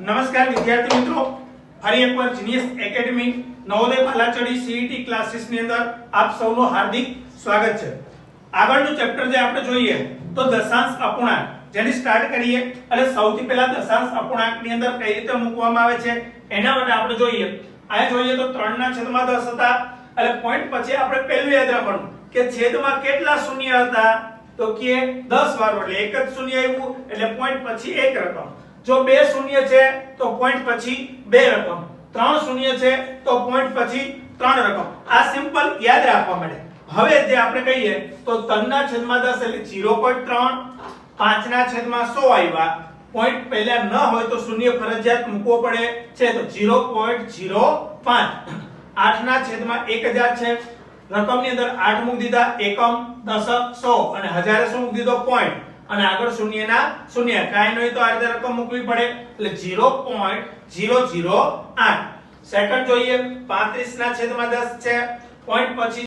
નમસ્કાર વિદ્યાર્થી મિત્રો, ફરી એકવાર genius academy Navodaya Balachadi CET classes ની અંદર આપ સૌનું હાર્દિક સ્વાગત છે। આગળનું ચેપ્ટર જે આપણે જોઈએ તો દશાંશ અપૂર્ણાંક, જેની સ્ટાર્ટ કરીએ એટલે સૌથી પહેલા દશાંશ અપૂર્ણાંકની અંદર કઈ રીતે મૂકવામાં આવે છે એના માટે આપણે જોઈએ। આ જોઈએ તો 3/10 હતા એટલે પોઈન્ટ પછી આપણે પહેલું યાદ રાખવાનું કે છેદમાં કેટલા શૂન્ય હતા, તો કે 10 વાર, એટલે એક જ શૂન્ય આવ્યું એટલે પોઈન્ટ પછી એક રકમ। જો બે શૂન્ય છે તો પોઈન્ટ પછી બે રકમ, ત્રણ શૂન્ય છે તો પોઈન્ટ પછી ત્રણ રકમ। આ સિમ્પલ યાદ રાખવા માટે। હવે જે આપણે કહીએ તો 3/10 એટલે 0.3, 5/100 આવ્યા, પોઈન્ટ પહેલા ન હોય તો શૂન્ય ફરજિયાત મૂકવો પડે છે તો 0.05। 8/1000 છે, રકમની અંદર 8 મૂકી દીધા, એકમ, દશક, સો અને હજારે શું મૂકી દીધો, પોઈન્ટ, અને આગળ શૂન્યના શૂન્ય, કાઈ નહીં તો આ રીતે રકમ મૂકવી પડે એટલે 0.008। સેકન્ડ જોઈએ 35/10 છે, પોઈન્ટ પછી